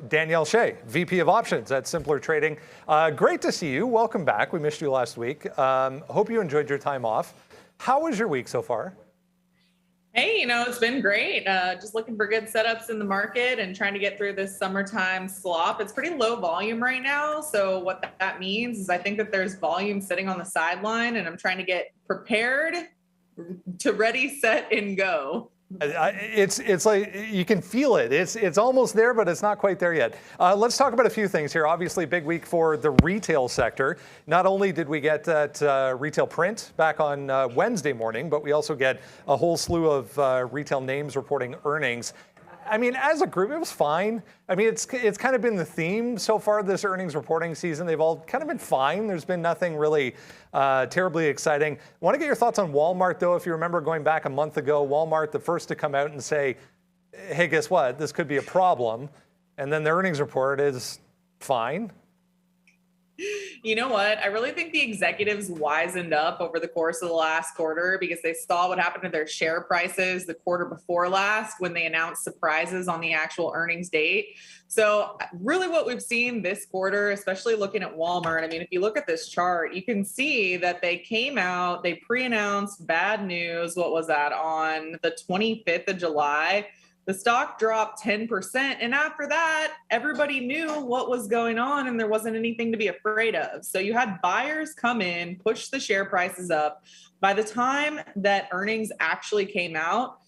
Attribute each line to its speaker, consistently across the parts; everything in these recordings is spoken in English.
Speaker 1: Danielle Shay, VP of Options at Simpler Trading. Great to see you. Welcome back. We missed you last week. Hope you enjoyed your time off. How was your week so far?
Speaker 2: Hey, it's been great. Just looking for good setups in the market and trying to get through this summertime slop. It's pretty low volume right now. So what that means is I think that there's volume sitting on the sideline, and I'm trying to get prepared to ready, set, and go.
Speaker 1: It's like you can feel it. It's almost there, but it's not quite there yet. Let's talk about a few things here. Obviously, big week for the retail sector. Not only did we get that retail print back on Wednesday morning, but we also get a whole slew of retail names reporting earnings. I mean, as a group, it was fine. I mean, it's kind of been the theme so far this earnings reporting season. They've all kind of been fine. There's been nothing really terribly exciting. I want to get your thoughts on Walmart, though. If you remember going back a month ago, Walmart, the first to come out and say, hey, guess what? This could be a problem. And then the earnings report is fine.
Speaker 2: You know what? I really think the executives wisened up over the course of the last quarter because they saw what happened to their share prices the quarter before last when they announced surprises on the actual earnings date. So really what we've seen this quarter, especially looking at Walmart, I mean, if you look at this chart, you can see that they came out, they pre-announced bad news. What was that? On the 25th of July. The stock dropped 10%. And after that, everybody knew what was going on and there wasn't anything to be afraid of. So you had buyers come in, push the share prices up. By the time that earnings actually came out,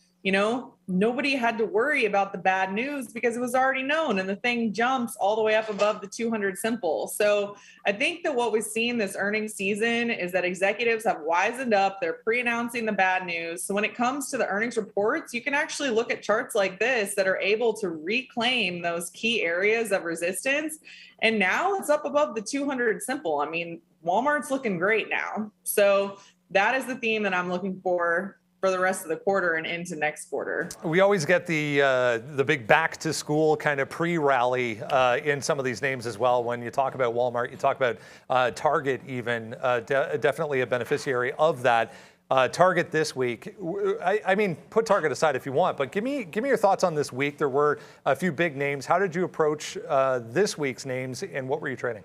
Speaker 2: nobody had to worry about the bad news because it was already known and the thing jumps all the way up above the 200 simple. So I think that what we've seen this earnings season is that executives have wisened up. They're pre-announcing the bad news. So when it comes to the earnings reports, you can actually look at charts like this that are able to reclaim those key areas of resistance. And now it's up above the 200 simple. I mean, Walmart's looking great now. So that is the theme that I'm looking for the rest of the quarter and into next quarter.
Speaker 1: We always get the big back to school kind of pre-rally in some of these names as well. When you talk about Walmart, you talk about Target even, definitely a beneficiary of that. Target this week, I mean, put Target aside if you want, but give me your thoughts on this week. There were a few big names. How did you approach this week's names and what were you trading?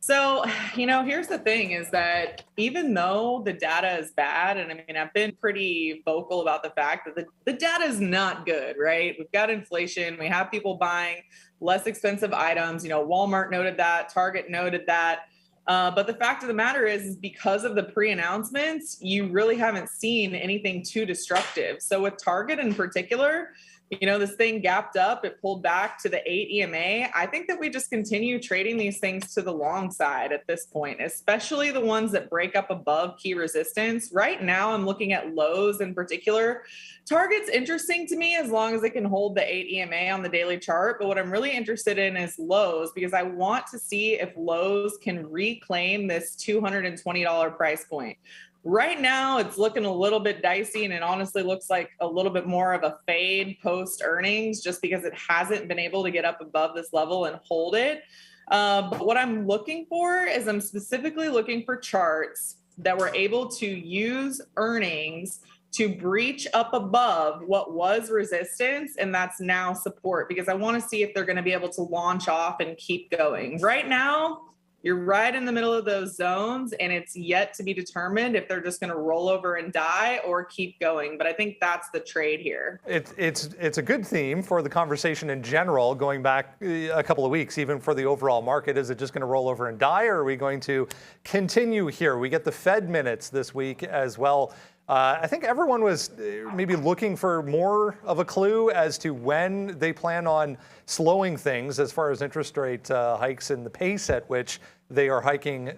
Speaker 2: So, here's the thing is that even though the data is bad, and I mean, I've been pretty vocal about the fact that the data is not good, right? We've got inflation. We have people buying less expensive items. Walmart noted that, Target noted that. But the fact of the matter is because of the pre-announcements, you really haven't seen anything too destructive. So with Target in particular, this thing gapped up, it pulled back to the 8 EMA. I think that we just continue trading these things to the long side at this point, especially the ones that break up above key resistance. Right now, I'm looking at lows in particular. Target's interesting to me as long as it can hold the 8 EMA on the daily chart. But what I'm really interested in is lows because I want to see if lows can reclaim this $220 price point. Right now, it's looking a little bit dicey, and it honestly looks like a little bit more of a fade post earnings just because it hasn't been able to get up above this level and hold it. But what I'm looking for is I'm specifically looking for charts that were able to use earnings to breach up above what was resistance, and that's now support, because I want to see if they're going to be able to launch off and keep going. Right now, you're right in the middle of those zones, and it's yet to be determined if they're just going to roll over and die or keep going. But I think that's the trade here.
Speaker 1: It's a good theme for the conversation in general, going back a couple of weeks, even for the overall market. Is it just going to roll over and die, or are we going to continue here? We get the Fed minutes this week as well. I think everyone was maybe looking for more of a clue as to when they plan on slowing things as far as interest rate hikes and the pace at which they are hiking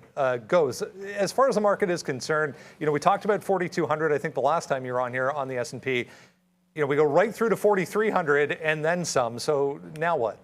Speaker 1: goes. As far as the market is concerned, we talked about 4,200, I think the last time you were on here on the S&P. We go right through to 4,300 and then some. So now what?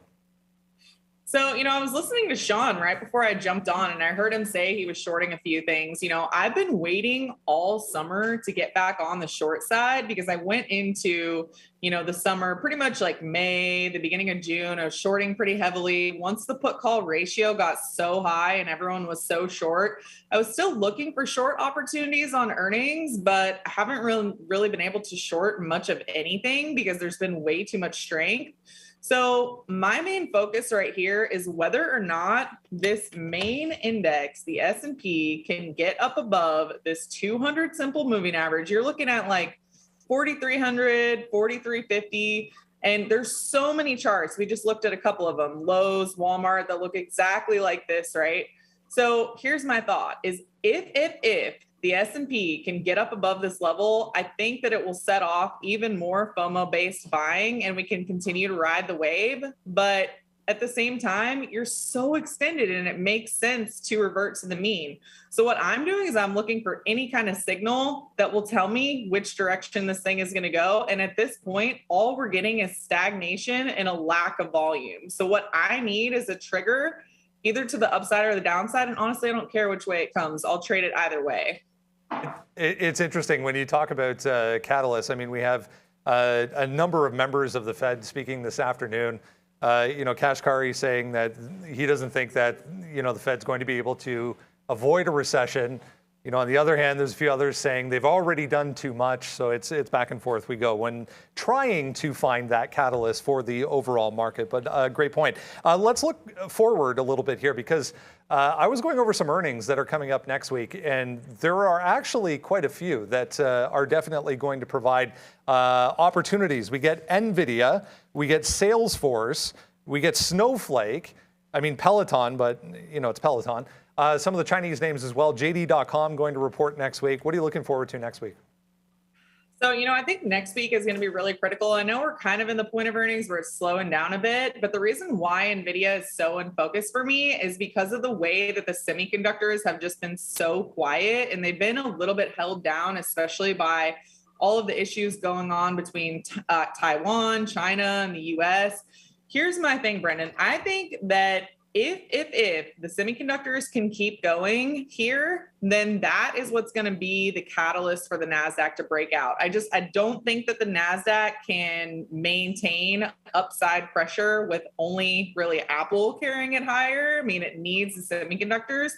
Speaker 2: So, I was listening to Sean right before I jumped on, and I heard him say he was shorting a few things. I've been waiting all summer to get back on the short side because I went into, the summer, pretty much like May, the beginning of June, I was shorting pretty heavily. Once the put call ratio got so high and everyone was so short, I was still looking for short opportunities on earnings, but I haven't really been able to short much of anything because there's been way too much strength. So my main focus right here is whether or not this main index, the S&P, can get up above this 200 simple moving average. You're looking at like 4,300, 4,350. And there's so many charts. We just looked at a couple of them, Lowe's, Walmart, that look exactly like this, right? So here's my thought is if the S&P can get up above this level, I think that it will set off even more FOMO-based buying and we can continue to ride the wave. But at the same time, you're so extended and it makes sense to revert to the mean. So what I'm doing is I'm looking for any kind of signal that will tell me which direction this thing is going to go. And at this point, all we're getting is stagnation and a lack of volume. So what I need is a trigger either to the upside or the downside. And honestly, I don't care which way it comes. I'll trade it either way.
Speaker 1: It's interesting when you talk about catalysts. I mean, we have a number of members of the Fed speaking this afternoon. Kashkari saying that he doesn't think that, the Fed's going to be able to avoid a recession. On the other hand, there's a few others saying they've already done too much. So it's back and forth we go when trying to find that catalyst for the overall market. But great point. Let's look forward a little bit here because I was going over some earnings that are coming up next week, and there are actually quite a few that are definitely going to provide opportunities. We get Nvidia, we get Salesforce, we get Snowflake. I mean Peloton, but it's Peloton. Some of the Chinese names as well. JD.com going to report next week. What are you looking forward to next week?
Speaker 2: So, I think next week is going to be really critical. I know we're kind of in the point of earnings where it's slowing down a bit, but the reason why Nvidia is so in focus for me is because of the way that the semiconductors have just been so quiet and they've been a little bit held down, especially by all of the issues going on between Taiwan, China, and the US. Here's my thing, Brendan. I think that if the semiconductors can keep going here, then that is what's going to be the catalyst for the NASDAQ to break out. I don't think that the NASDAQ can maintain upside pressure with only really Apple carrying it higher. I mean, it needs the semiconductors.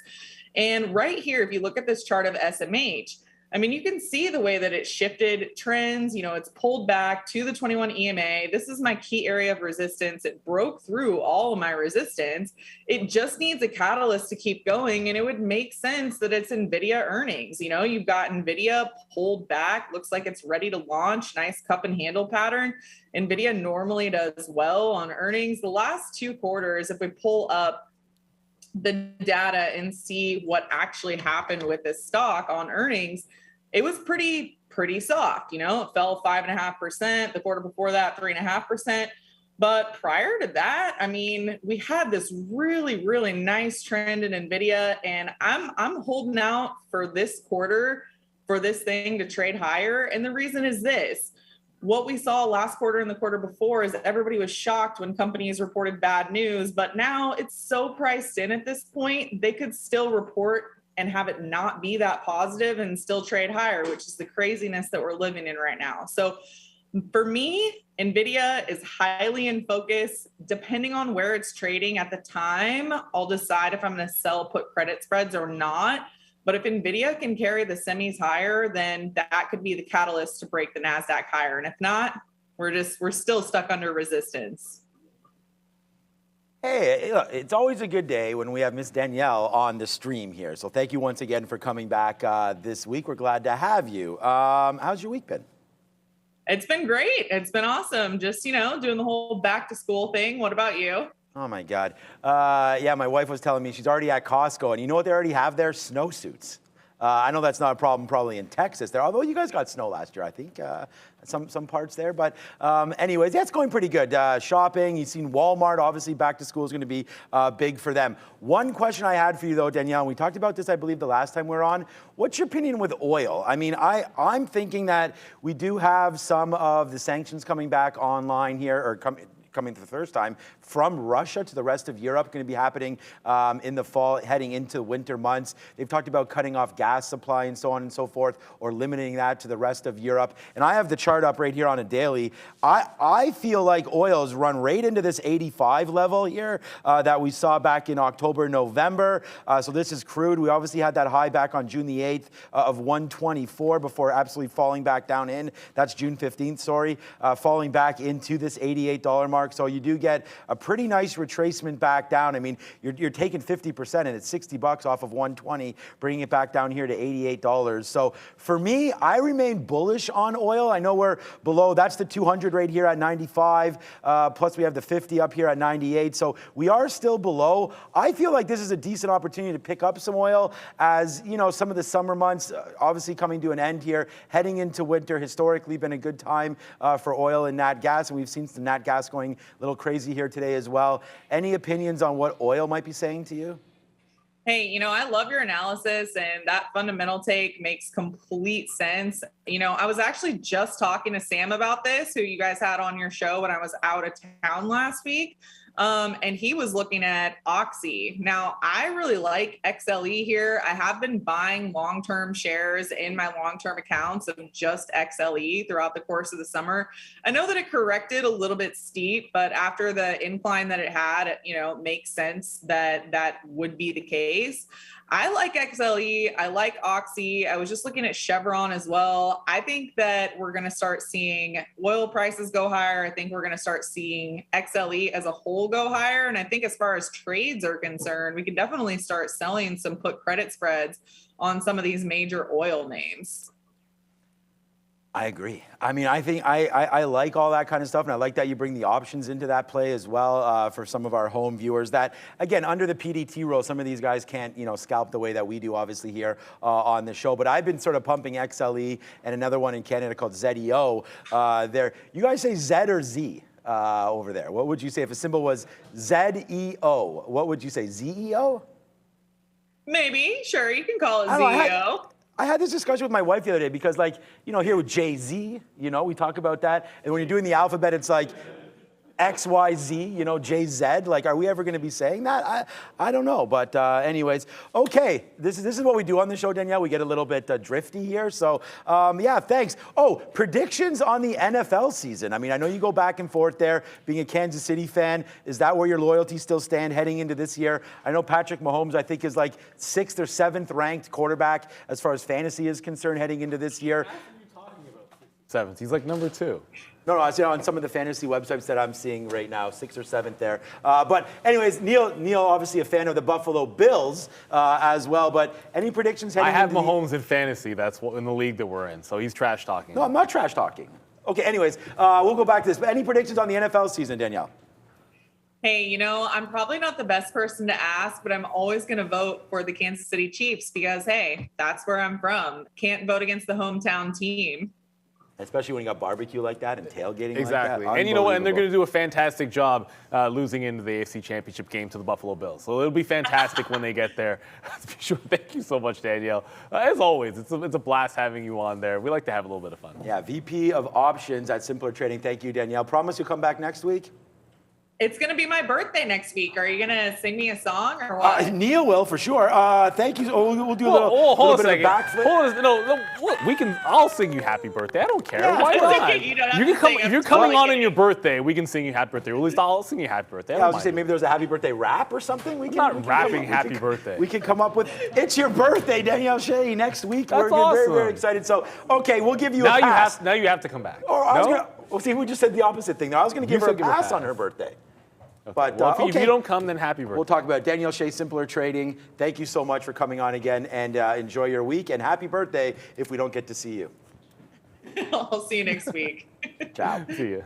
Speaker 2: And right here, if you look at this chart of SMH, I mean, you can see the way that it shifted trends. It's pulled back to the 21 EMA. This is my key area of resistance. It broke through all of my resistance. It just needs a catalyst to keep going. And it would make sense that it's Nvidia earnings. You've got Nvidia pulled back, looks like it's ready to launch, nice cup and handle pattern. Nvidia normally does well on earnings. The last 2 quarters, if we pull up the data and see what actually happened with this stock on earnings, it was pretty soft. It fell 5.5%. The quarter before that, 3.5%. But prior to that, I mean, we had this really, really nice trend in Nvidia, and I'm holding out for this quarter for this thing to trade higher. And the reason is this. What we saw last quarter and the quarter before is that everybody was shocked when companies reported bad news, but now it's so priced in at this point, they could still report and have it not be that positive and still trade higher, which is the craziness that we're living in right now. So for me, Nvidia is highly in focus. Depending on where it's trading at the time, I'll decide if I'm going to sell put credit spreads or not. But if Nvidia can carry the semis higher, then that could be the catalyst to break the NASDAQ higher. And if not, we're still stuck under resistance.
Speaker 3: Hey, it's always a good day when we have Miss Danielle on the stream here. So thank you once again for coming back this week. We're glad to have you. How's your week been?
Speaker 2: It's been great. It's been awesome. Just, doing the whole back to school thing. What about you?
Speaker 3: Oh my God. Yeah, my wife was telling me she's already at Costco, and you know what they already have there? Snowsuits. I know that's not a problem probably in Texas there, although you guys got snow last year, I think, some parts there. But anyways, yeah, it's going pretty good. Shopping, you've seen Walmart, obviously back to school is going to be big for them. One question I had for you though, Danielle, and we talked about this, I believe, the last time we were on. What's your opinion with oil? I mean, I'm thinking that we do have some of the sanctions coming back online here, or coming for the first time from Russia to the rest of Europe, going to be happening in the fall, heading into winter months. They've talked about cutting off gas supply and so on and so forth, or limiting that to the rest of Europe. And I have the chart up right here on a daily. I feel like oil's run right into this 85 level here that we saw back in October, November. So this is crude. We obviously had that high back on June the 8th of 124 before absolutely falling back down in. That's June 15th, sorry, falling back into this $88 mark. mark. So you do get a pretty nice retracement back down. I mean, you're taking 50% and it's $60 off of 120, bringing it back down here to $88. So for me, I remain bullish on oil. I know we're below. That's the 200 right here at 95. Plus we have the 50 up here at 98. So we are still below. I feel like this is a decent opportunity to pick up some oil as, you know, some of the summer months obviously coming to an end here, heading into winter. Historically been a good time for oil and nat gas, and we've seen some nat gas going a little crazy here today as well. Any opinions on what oil might be saying to you?
Speaker 2: Hey, you know, I love your analysis, and that fundamental take makes complete sense. You know, I was actually just talking to Sam about this, who you guys had on your show when I was out of town last week. And he was looking at Oxy. Now, I really like XLE here. I have been buying long-term shares in my long-term accounts of just XLE throughout the course of the summer. I know that it corrected a little bit steep, but after the incline that it had, you know, it makes sense that that would be the case. I like XLE. I like Oxy. I was just looking at Chevron as well. I think that we're going to start seeing oil prices go higher. I think we're going to start seeing XLE as a whole go higher. And I think as far as trades are concerned, we can definitely start selling some put credit spreads on some of these major oil names.
Speaker 3: I agree. I mean, I think I like all that kind of stuff, and I like that you bring the options into that play as well for some of our home viewers. That, again, under the PDT rule, some of these guys can't, you know, scalp the way that we do, obviously, here on the show. But I've been sort of pumping XLE and another one in Canada called ZEO. There, you guys say Z or Z over there? What would you say if a symbol was ZEO? What would you say? ZEO?
Speaker 2: Maybe, sure, you can call it ZEO.
Speaker 3: I had this discussion with my wife the other day because, like, you know, here with Jay-Z, you know, we talk about that. And when you're doing the alphabet, it's like XYZ, you know, JZ. Like, are we ever going to be saying that? I don't know. But anyways, okay. This is what we do on the show, Danielle. We get a little bit drifty here. So, yeah, thanks. Oh, predictions on the NFL season. I mean, I know you go back and forth there, being a Kansas City fan. Is that where your loyalties still stand heading into this year? I know Patrick Mahomes, I think, is like 6th or 7th ranked quarterback as far as fantasy is concerned heading into this year.
Speaker 4: Seventh. He's like number 2.
Speaker 3: No, I see on some of the fantasy websites that I'm seeing right now, 6th or 7th there. But anyways, Neil, obviously a fan of the Buffalo Bills as well. But any predictions heading
Speaker 4: I have
Speaker 3: into
Speaker 4: Mahomes in fantasy. That's what, in the league that we're in. So he's trash talking.
Speaker 3: No, I'm not trash talking. Okay, anyways, we'll go back to this. But any predictions on the NFL season, Danielle?
Speaker 2: Hey, you know, I'm probably not the best person to ask, but I'm always going to vote for the Kansas City Chiefs because, hey, that's where I'm from. Can't vote against the hometown team.
Speaker 3: Especially when you got barbecue like that and tailgating
Speaker 4: exactly.
Speaker 3: like that.
Speaker 4: And you know what? And they're going to do a fantastic job losing into the AFC Championship game to the Buffalo Bills. So it'll be fantastic when they get there. Sure. Thank you so much, Danielle. As always, it's a blast having you on there. We like to have a little bit of fun.
Speaker 3: Yeah, VP of Options at Simpler Trading. Thank you, Danielle. Promise you'll come back next week?
Speaker 2: It's going to be my birthday next week. Are you going to sing me a song or what?
Speaker 3: Neil will, for sure. Thank you. Oh, we'll do a little bit of a backflip.
Speaker 4: Hold on. No, I'll sing you happy birthday. I don't care.
Speaker 3: Yeah,
Speaker 4: why not?
Speaker 2: You don't have to sing.
Speaker 4: If you're coming on your birthday, we can sing you happy birthday. Or at least I'll sing you happy birthday.
Speaker 3: Yeah, I was going to say maybe there's a happy birthday rap or something. We can
Speaker 4: rapping happy birthday.
Speaker 3: We can come up with, it's your birthday, Danielle Shay, next week.
Speaker 4: That's
Speaker 3: We're
Speaker 4: awesome.
Speaker 3: very, very excited. So, okay, we'll give you a pass.
Speaker 4: Now you have to come back.
Speaker 3: Or I was gonna, well, see, we just said the opposite thing. Now, I was going to give her a pass on her birthday.
Speaker 4: Okay.
Speaker 3: But
Speaker 4: well, if you don't come, then happy birthday.
Speaker 3: We'll talk about it. Danielle Shay, Simpler Trading. Thank you so much for coming on again, and enjoy your week. And happy birthday if we don't get to see you.
Speaker 2: I'll see you next week.
Speaker 3: Ciao.
Speaker 4: See you.